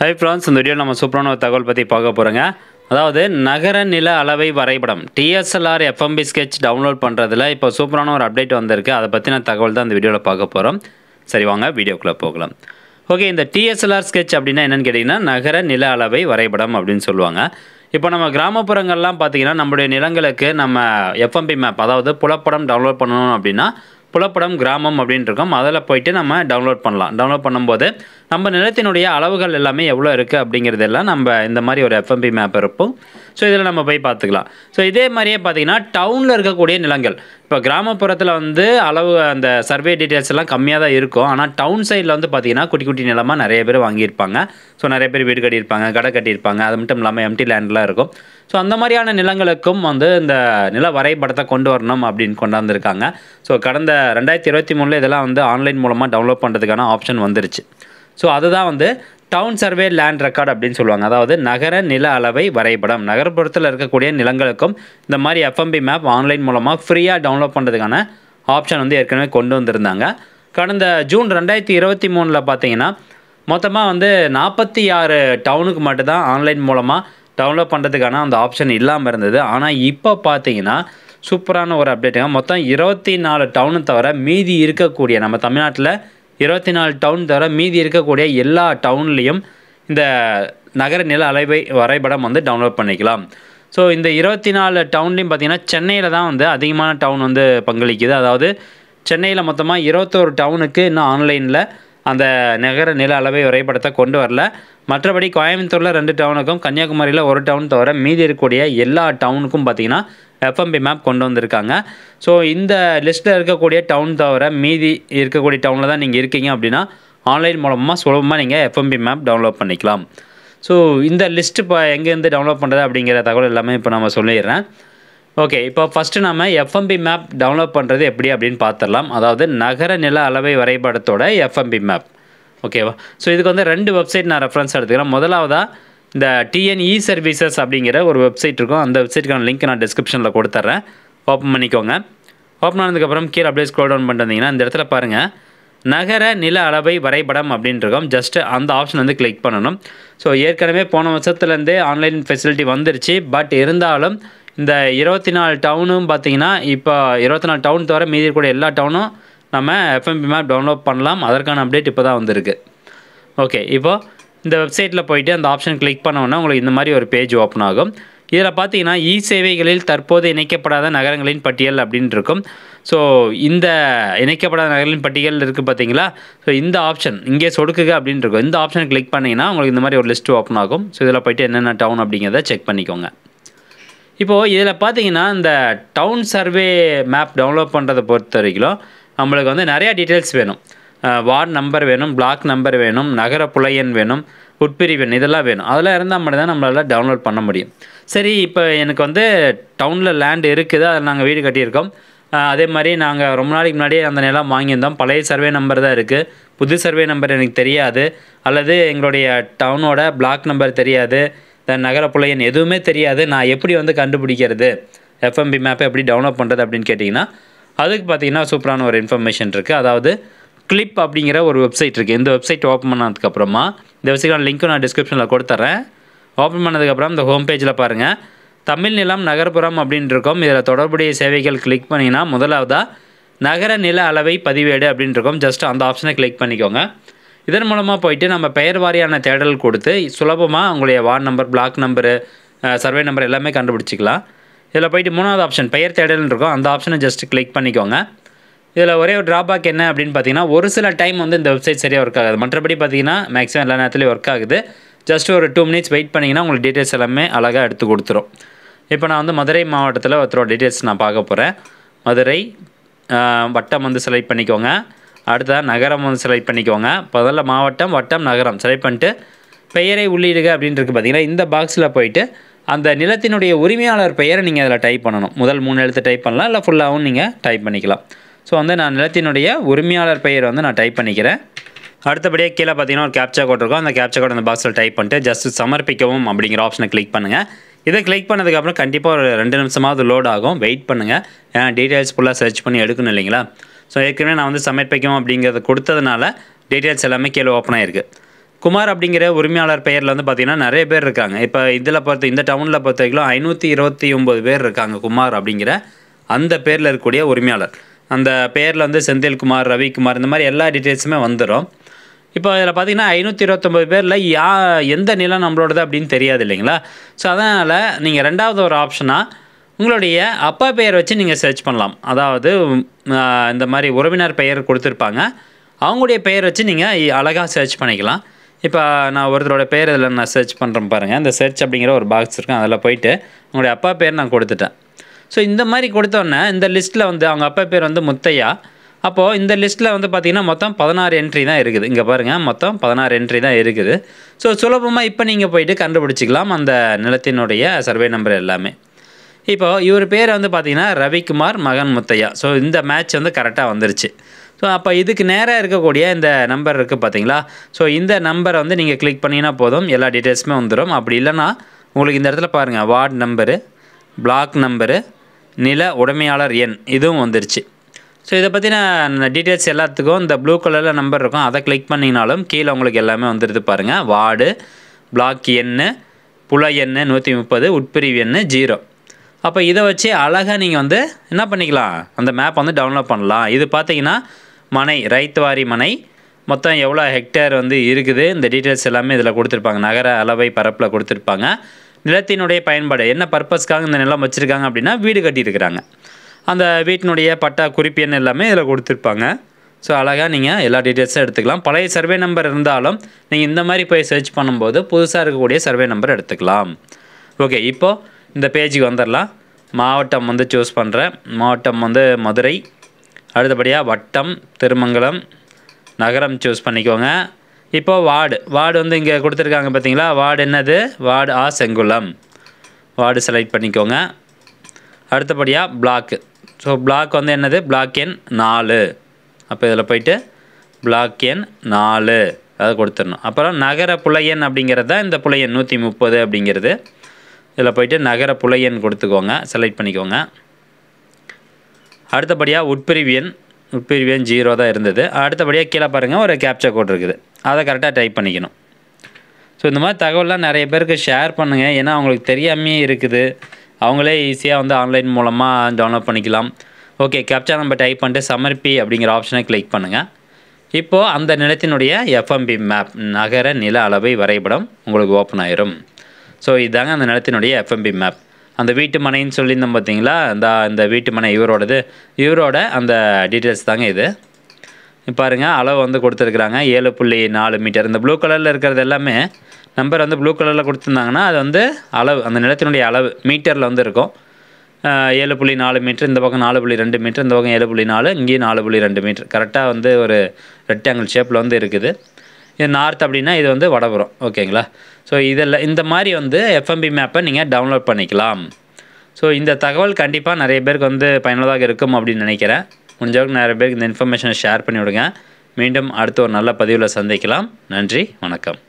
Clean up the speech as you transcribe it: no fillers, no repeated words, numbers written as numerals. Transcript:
Hi friends, இந்த video நம்ம சூப்பரான ஒரு தகவல் பற்றி பார்க்க போகிறோங்க. அதாவது நகர நில அளவை வரைபடம் டிஎஸ்எல்ஆர் எஃப்எம்பி ஸ்கெட்ச் டவுன்லோட் பண்ணுறதுல இப்போ சூப்பரான ஒரு அப்டேட் வந்திருக்கு. அதை பற்றின தகவல் தான் இந்த வீடியோவில் பார்க்க போகிறோம். சரி, வாங்க வீடியோக்குள்ளே போகலாம். ஓகே, இந்த டிஎஸ்எல்ஆர் ஸ்கெட்ச் அப்படின்னா என்னென்னு கேட்டிங்கன்னா, நகர நில அளவை வரைபடம் அப்படின்னு சொல்லுவாங்க. இப்போ நம்ம கிராமப்புறங்கள்லாம் பார்த்திங்கன்னா, நம்முடைய நிலங்களுக்கு நம்ம எஃப்எம்பி மேப், அதாவது புலப்படம் டவுன்லோட் பண்ணணும் அப்படின்னா புலப்படம் கிராமம் அப்படின்னு இருக்கோம். அதில் போய்ட்டு நம்ம டவுன்லோட் பண்ணலாம். டவுன்லோட் பண்ணும்போது நம்ம நிலத்தினுடைய அளவுகள் எல்லாமே எவ்வளோ இருக்குது அப்படிங்கிறதெல்லாம் நம்ம இந்த மாதிரி ஒரு எஃப்எம்பி மேப் இருப்போம். ஸோ இதில் நம்ம போய் பார்த்துக்கலாம். ஸோ இதே மாதிரியே பார்த்திங்கன்னா டவுனில் இருக்கக்கூடிய நிலங்கள், இப்போ கிராமப்புறத்தில் வந்து அளவு அந்த சர்வே டீட்டெயில்ஸ் எல்லாம் கம்மியாக தான் இருக்கும். ஆனால் டவுன் சைடில் வந்து பார்த்திங்கன்னா குட்டி குட்டி நிலமாக நிறைய பேர் வாங்கியிருப்பாங்க. ஸோ நிறைய பேர் வீடு கட்டியிருப்பாங்க, கடை கட்டியிருப்பாங்க. அது மட்டும் இல்லாமல் எம்டி லேண்ட்லாம் இருக்கும். ஸோ அந்த மாதிரியான நிலங்களுக்கும் வந்து இந்த நில வரைபடத்தை கொண்டு வரணும் அப்படின்னு கொண்டாந்துருக்காங்க. ஸோ கடந்த 2023 இதெல்லாம் வந்து ஆன்லைன் மூலமாக டவுன்லோட் பண்ணுறதுக்கான ஆப்ஷன் வந்துருச்சு. ஸோ அதுதான் வந்து டவுன் சர்வே லேண்ட் ரெக்கார்ட் அப்படின்னு சொல்லுவாங்க. அதாவது நகர நில அளவை வரைபடம். நகர்ப்புறத்தில் இருக்கக்கூடிய நிலங்களுக்கும் இந்த மாதிரி எஃப்எம்பி மேப் ஆன்லைன் மூலமாக ஃப்ரீயாக டவுன்லோட் பண்ணுறதுக்கான ஆப்ஷன் வந்து ஏற்கனவே கொண்டு வந்திருந்தாங்க. கடந்த ஜூன் 2023 பார்த்தீங்கன்னா மொத்தமாக வந்து 46 டவுனுக்கு மட்டும்தான் ஆன்லைன் மூலமாக டவுன்லோட் பண்ணுறதுக்கான அந்த ஆப்ஷன் இல்லாமல் இருந்தது. ஆனால் இப்போ பார்த்தீங்கன்னா சூப்பரான ஒரு அப்டேட்டுங்க. மொத்தம் 24 டவுனு தவிர மீதி இருக்கக்கூடிய, நம்ம தமிழ்நாட்டில் 24 டவுன் தவிர மீதி இருக்கக்கூடிய எல்லா டவுன்லேயும் இந்த நகர நில அளவை வரைபடம் வந்து டவுன்லோட் பண்ணிக்கலாம். ஸோ இந்த 24 டவுன்லேயும் பார்த்திங்கன்னா சென்னையில் தான் வந்து அதிகமான டவுன் வந்து பங்களிக்குது. அதாவது சென்னையில் மொத்தமாக 21 டவுனுக்கு இன்னும் ஆன்லைனில் அந்த நகர நில அளவை வரைபடத்தை கொண்டு வரல. மற்றபடி கோயம்புத்தூரில் 2 டவுனுக்கும், கன்னியாகுமரியில் 1 டவுன் தவிர மீதி இருக்கக்கூடிய எல்லா டவுனுக்கும் பார்த்திங்கன்னா எஃப்எம்பி மேப் கொண்டு வந்திருக்காங்க. ஸோ இந்த லிஸ்ட்டில் இருக்கக்கூடிய டவுன் தவிர மீதி இருக்கக்கூடிய டவுனில் தான் நீங்கள் இருக்கீங்க அப்படின்னா ஆன்லைன் மூலமாக சுலபமாக நீங்கள் எஃப்எம்பி மேப் டவுன்லோட் பண்ணிக்கலாம். ஸோ இந்த லிஸ்ட்டு இப்போ எங்கேருந்து டவுன்லோட் பண்ணுறது அப்படிங்கிற தகவல் எல்லாமே இப்போ நம்ம சொல்லிடுறேன். ஓகே, இப்போ ஃபஸ்ட்டு நம்ம எஃப்எம்பி மேப் டவுன்லோட் பண்ணுறது எப்படி அப்படின்னு பார்த்துடலாம். அதாவது நகர நில அளவை வரைபடத்தோட எஃப்எம்பி மேப். ஓகேவா? ஸோ இதுக்கு வந்து 2 வெப்சைட் நான் ரெஃபரன்ஸ் எடுத்துக்கிறேன். முதலாவதாக இந்த டிஎன்இ சர்வீசஸ் அப்படிங்கிற ஒரு வெப்சைட் இருக்கும். அந்த வெப்சைட்டுக்கான லிங்க் நான் டிஸ்கிரிப்ஷனில் கொடுத்துட்றேன். ஓப்பன் பண்ணிக்கோங்க. ஓப்பன் ஆனதுக்கப்புறம் கீழே அப்படியே ஸ்க்ரோல் டவுன் பண்ணிட்டு வந்தீங்கன்னா இந்த இடத்துல பாருங்கள், நகர நில அளவை வரைபடம் அப்படின்னு இருக்கும். ஜஸ்ட்டு அந்த ஆப்ஷன் வந்து கிளிக் பண்ணணும். ஸோ ஏற்கனவே போன வருஷத்துலேருந்தே ஆன்லைன் ஃபெசிலிட்டி வந்துருச்சு. பட் இருந்தாலும் இந்த 24 டவுனும் பார்த்திங்கன்னா இப்போ 24 டவுன் தவிர மீதி இருக்கக்கூடிய எல்லா டவுனும் நம்ம எஃப்எம்பி மேப் டவுன்லோட் பண்ணலாம். அதற்கான அப்டேட் இப்போ தான் வந்திருக்கு. ஓகே, இப்போது இந்த வெப்சைட்டில் போய்ட்டு அந்த ஆப்ஷன் கிளிக் பண்ணோன்னா உங்களுக்கு இந்த மாதிரி ஒரு பேஜ் ஓப்பன் ஆகும். இதில் பார்த்தீங்கன்னா இ சேவைகளில் தற்போது இணைக்கப்படாத நகரங்களின் பட்டியல் அப்படின்னு இருக்கும். ஸோ இந்த இணைக்கப்படாத நகரங்களின் பட்டியல் இருக்குது பார்த்தீங்களா? ஸோ இந்த ஆப்ஷன் இங்கே சொடுக்குக அப்படின்னு இருக்கும். இந்த ஆப்ஷன் கிளிக் பண்ணிங்கன்னா உங்களுக்கு இந்த மாதிரி ஒரு லிஸ்ட்டு ஓப்பன் ஆகும். ஸோ இதில் போய்ட்டு என்னென்ன டவுன் அப்படிங்கிறத செக் பண்ணிக்கோங்க. இப்போது இதில் பார்த்தீங்கன்னா இந்த டவுன் சர்வே மேப் டவுன்லோட் பண்ணுறதை பொறுத்த வரைக்கும் நம்மளுக்கு வந்து நிறையா டீட்டெயில்ஸ் வேணும். வார்டு நம்பர் வேணும், பிளாக் நம்பர் வேணும், நகர புலையன் வேணும், உட்பிரிவெண், இதெல்லாம் வேணும். அதெல்லாம் இருந்தால் மட்டும் தான் நம்மளால் டவுன்லோட் பண்ண முடியும். சரி, இப்போ எனக்கு வந்து டவுனில் லேண்ட் இருக்குது, அதில் நாங்கள் வீடு கட்டியிருக்கோம். அதே மாதிரி நாங்கள் ரொம்ப நாளைக்கு முன்னாடியே அந்த நிலம் வாங்கியிருந்தோம். பழைய சர்வே நம்பர் தான் இருக்குது, புது சர்வே நம்பர் எனக்கு தெரியாது, அல்லது எங்களுடைய டவுனோட பிளாக் நம்பர் தெரியாது, நகர புலையன் எதுவுமே தெரியாது. நான் எப்படி வந்து கண்டுபிடிக்கிறது, எஃப்எம்பி மேப்பை எப்படி டவுன்லோட் பண்ணுறது அப்படின்னு கேட்டிங்கன்னா அதுக்கு பார்த்திங்கன்னா சூப்பரான ஒரு இன்ஃபர்மேஷன் இருக்குது. அதாவது கிளிப் அப்படிங்கிற ஒரு வெப்சைட் இருக்குது. இந்த வெப்சைட் ஓப்பன் பண்ணதுக்கப்புறமா இந்த வெப்சைட்டான லிங்க்கும் நான் டிஸ்கிரிப்ஷனில் கொடுத்துட்றேன். ஓப்பன் பண்ணதுக்கப்புறம் இந்த ஹோம் பேஜில் பாருங்கள், தமிழ் நிலம் நகர்ப்புறம் அப்படின்னு இருக்கும். இதில் தொடர்புடைய சேவைகள் கிளிக் பண்ணிங்கன்னா முதலாவதாக நகர நில அளவை பதிவேடு அப்படின்னு இருக்கும். ஜஸ்ட் அந்த ஆப்ஷனை கிளிக் பண்ணிக்கோங்க. இதன் மூலமாக போயிட்டு நம்ம பெயர் வாரியான தேடல் கொடுத்து சுலபமாக உங்களுடைய ward number, block number, survey number எல்லாமே கண்டுபிடிச்சிக்கலாம். இதில் போய்ட்டு 3வது ஆப்ஷன் பெயர் தேடல்னு இருக்கும். அந்த ஆப்ஷனை ஜஸ்ட் கிளிக் பண்ணிக்கோங்க. இதில் ஒரே ஒரு ட்ராபேக் என்ன அப்படின்னு பார்த்தீங்கன்னா, ஒரு சில டைம் வந்து இந்த வெப்சைட் சரியாக ஒர்க் ஆகுது. மற்றபடி பார்த்தீங்கன்னா மேக்ஸிமம் எல்லா நேரத்துலையும் ஒர்க் ஆகுது. ஜஸ்ட் ஒரு 2 மினிட்ஸ் வெயிட் பண்ணிங்கன்னா உங்களுக்கு டீட்டெயில்ஸ் எல்லாமே அழகாக எடுத்து கொடுத்துரும். இப்போ நான் வந்து மதுரை மாவட்டத்தில் ஒருத்தரோட டீட்டெயில்ஸ் நான் பார்க்க போகிறேன். மதுரை வட்டம் வந்து செலக்ட் பண்ணிக்கோங்க. அடுத்ததாக நகரம் வந்து செலக்ட் பண்ணிக்கோங்க. முதல்ல மாவட்டம், வட்டம், நகரம் செலக்ட் பண்ணிட்டு பெயரை உள்ளிடுக அப்படின்னு இருக்குது பார்த்தீங்கன்னா, இந்த பாக்ஸில் போயிட்டு அந்த நிலத்தினுடைய உரிமையாளர் பெயரை நீங்கள் அதில் டைப் பண்ணணும். முதல் 3 எழுத்து டைப் பண்ணலாம், இல்லை ஃபுல்லாகவும் நீங்கள் டைப் பண்ணிக்கலாம். ஸோ வந்து நான் நிலத்தினுடைய உரிமையாளர் பெயர் வந்து நான் டைப் பண்ணிக்கிறேன். அடுத்தபடியாக கீழே பார்த்தீங்கன்னா ஒரு கேப்ச்சா கோட் இருக்கும். அந்த கேப்ச்சா கோட் அந்த பாக்ஸில் டைப் பண்ணிட்டு ஜஸ்ட் சமர்ப்பிக்கவும் அப்படிங்கிற ஆப்ஷனை கிளிக் பண்ணுங்கள். இதை கிளிக் பண்ணதுக்கப்புறம் கண்டிப்பாக ஒரு 2 நிமிஷமாவது லோட் ஆகும். வெயிட் பண்ணுங்கள். ஏன்னா டீட்டெயில்ஸ் ஃபுல்லாக சர்ச் பண்ணி எடுக்கணும் இல்லைங்களா? ஸோ ஏற்கனவே நான் வந்து சமர்ப்பிக்கவும் அப்படிங்கிறத கொடுத்ததுனால டீட்டெயில்ஸ் எல்லாமே கீழே ஓப்பன் ஆகிருக்கு. குமார் அப்படிங்கிற உரிமையாளர் பெயரில் வந்து பார்த்திங்கன்னா நிறைய பேர் இருக்காங்க. இப்போ இந்த டவுனில் பொறுத்த வரைக்கும் 529 பேர் இருக்காங்க குமார் அப்படிங்கிற அந்த பேரில் இருக்கக்கூடிய உரிமையாளர். அந்த பேரில் வந்து செந்தில்குமார், ரவிக்குமார் இந்த மாதிரி எல்லா டீட்டெயில்ஸுமே வந்துடும். இப்போ இதில் பார்த்திங்கன்னா 529 பேரில் எந்த நிலம் நம்மளோடது அப்படின்னு தெரியாது இல்லைங்களா? ஸோ அதனால் நீங்கள் ரெண்டாவது ஒரு ஆப்ஷனாக உங்களுடைய அப்பா பெயர் வச்சு நீங்கள் சர்ச் பண்ணலாம். அதாவது இந்த மாதிரி உறவினர் பெயர் கொடுத்துருப்பாங்க, அவங்களுடைய பெயர் வச்சு நீங்கள் அழகாக சர்ச் பண்ணிக்கலாம். இப்போ நான் ஒருத்தரோட பேர் இதில் நான் சர்ச் பண்ணுறேன் பாருங்கள். இந்த சர்ச் அப்படிங்கிற ஒரு பாக்ஸ் இருக்கும், அதில் போயிட்டு உங்களுடைய அப்பா பேர் நான் கொடுத்துட்டேன். ஸோ இந்த மாதிரி கொடுத்தோன்னே இந்த லிஸ்ட்டில் வந்து அவங்க அப்பா பேர் வந்து முத்தையா. அப்போது இந்த லிஸ்ட்டில் வந்து பார்த்திங்கன்னா மொத்தம் 16 என்ட்ரி தான் இருக்குது. இங்கே பாருங்கள், மொத்தம் 16 என்ட்ரி தான் இருக்குது. ஸோ சுலபமாக இப்போ நீங்கள் போயிட்டு கண்டுபிடிச்சிக்கலாம் அந்த நிலத்தினுடைய சர்வே நம்பர் எல்லாமே. இப்போது இவர் பேர் வந்து பார்த்திங்கன்னா ரவிக்குமார் மகன் முத்தையா. ஸோ இந்த மேட்ச் வந்து கரெக்டாக வந்துருச்சு. ஸோ அப்போ இதுக்கு நேராக இருக்கக்கூடிய இந்த நம்பர் இருக்குது பார்த்தீங்களா? ஸோ இந்த நம்பரை வந்து நீங்கள் கிளிக் பண்ணிங்கன்னா போதும், எல்லா டீட்டெயில்ஸுமே வந்துடும். அப்படி இல்லைன்னா உங்களுக்கு இந்த இடத்துல பாருங்கள், வார்டு நம்பரு, பிளாக் நம்பரு, நில உடைமையாளர் எண் இதுவும் வந்துருச்சு. ஸோ இதை பற்றின டீட்டெயில்ஸ் எல்லாத்துக்கும் இந்த ப்ளூ கலரில் நம்பர் இருக்கும், அதை கிளிக் பண்ணிங்கனாலும் கீழே உங்களுக்கு எல்லாமே வந்துடுது பாருங்கள். வார்டு, பிளாக் எண், புல எண் 130, உட்பிரிவு எண் 0. அப்போ இதை வச்சு அழகாக நீங்கள் வந்து என்ன பண்ணிக்கலாம், அந்த மேப் வந்து டவுன்லோட் பண்ணலாம். இது பார்த்தீங்கன்னா மனை, ரைத்துவாரி மனை, மொத்தம் எவ்வளோ ஹெக்டேர் வந்து இருக்குது, இந்த டீட்டெயில்ஸ் எல்லாமே இதில் கொடுத்துருப்பாங்க. நகர அளவை பரப்பில் கொடுத்துருப்பாங்க. நிலத்தினுடைய பயன்பாடு என்ன பர்பஸ்க்காக இந்த நிலம் வச்சுருக்காங்க அப்படின்னா வீடு கட்டியிருக்கிறாங்க. அந்த வீட்டினுடைய பட்டா குறிப்பு எண் எல்லாமே இதில் கொடுத்துருப்பாங்க. ஸோ அழகாக நீங்கள் எல்லா டீட்டெயில்ஸும் எடுத்துக்கலாம். பழைய சர்வே நம்பர் இருந்தாலும் நீங்கள் இந்த மாதிரி போய் சர்ச் பண்ணும்போது புதுசாக இருக்கக்கூடிய சர்வே நம்பர் எடுத்துக்கலாம். ஓகே, இப்போது இந்த பேஜுக்கு வந்துடலாம். மாவட்டம் வந்து சூஸ் பண்ணுறேன். மாவட்டம் வந்து மதுரை, அடுத்தபடியாக வட்டம் திருமங்கலம், நகரம் சூஸ் பண்ணிக்கோங்க. இப்போது வார்டு வந்து இங்கே கொடுத்துருக்காங்க பார்த்தீங்களா? வார்டு என்னது? வார்டு ஆ செங்குளம். வார்டு செலக்ட் பண்ணிக்கோங்க. அடுத்தபடியாக பிளாக்கு. ஸோ பிளாக் வந்து என்னது? பிளாக் எண் 4. அப்போ இதில் போய்ட்டு பிளாக் எண் 4 அதை கொடுத்துடணும். அப்புறம் நகர புலையன் அப்படிங்கிறது தான் இந்த புலையன் 130 அப்படிங்கிறது. இதில் போய்ட்டு நகர புலையன் கொடுத்துக்கோங்க, செலக்ட் பண்ணிக்கோங்க. அடுத்தபடியாக உட்பிரிவு எண் 0 தான் இருந்தது. அடுத்தபடியாக கீழே பாருங்கள் ஒரு கேப்சா கோட் இருக்குது, அதை கரெக்டாக டைப் பண்ணிக்கணும். ஸோ இந்த மாதிரி தகவலாம் நிறைய பேருக்கு ஷேர் பண்ணுங்கள். ஏன்னா அவங்களுக்கு தெரியாமையே இருக்குது, அவங்களே ஈஸியாக வந்து ஆன்லைன் மூலமாக டவுன்லோட் பண்ணிக்கலாம். ஓகே, கேப்சா நம்ம டைப் பண்ணிட்டு சமர்ப்பி அப்படிங்கிற ஆப்ஷனை கிளிக் பண்ணுங்கள். இப்போது அந்த நிலத்தினுடைய எஃப்எம்பி மேப், நகர நில அளவை வரைபடம் உங்களுக்கு ஓப்பன் ஆயிரும். ஸோ இதாங்க அந்த நிலத்தினுடைய எஃப்எம்பி மேப். அந்த வீட்டு மனைன்னு சொல்லியிருந்தோம் பார்த்தீங்களா? இந்த வீட்டு மனை இவரோட அந்த டீட்டெயில்ஸ் தாங்க இது. பாருங்கள், அளவு வந்து கொடுத்துருக்குறாங்க 7.4 மீட்டர். இந்த ப்ளூ கலரில் இருக்கிறது எல்லாமே நம்பர் வந்து ப்ளூ கலரில் கொடுத்துருந்தாங்கன்னா அது வந்து அளவு, அந்த நிலத்தினுடைய அளவு மீட்டரில் வந்து இருக்கும். 7.4 மீட்டர், இந்த பக்கம் 4.2 மீட்டர், இந்த பக்கம் 7.4, இங்கேயும் 4.2 மீட்டர். கரெக்டாக வந்து ஒரு ரெக்டாங்கிள் ஷேப்பில் வந்து இருக்குது. இது நார்த் அப்படின்னா இது வந்து வடபுறம். ஓகேங்களா? ஸோ இதெல்லாம் இந்த மாதிரி வந்து எஃப்எம்பி மேப்பை நீங்கள் டவுன்லோட் பண்ணிக்கலாம். ஸோ இந்த தகவல் கண்டிப்பாக நிறைய பேருக்கு வந்து பயனுள்ளதாக இருக்கும் அப்படின்னு நினைக்கிறேன். முடிஞ்சவரைக்கும் நிறைய பேருக்கு இந்த இன்ஃபர்மேஷனை ஷேர் பண்ணி விடுங்க. மீண்டும் அடுத்த ஒரு நல்ல பதிவில் சந்திக்கலாம். நன்றி, வணக்கம்.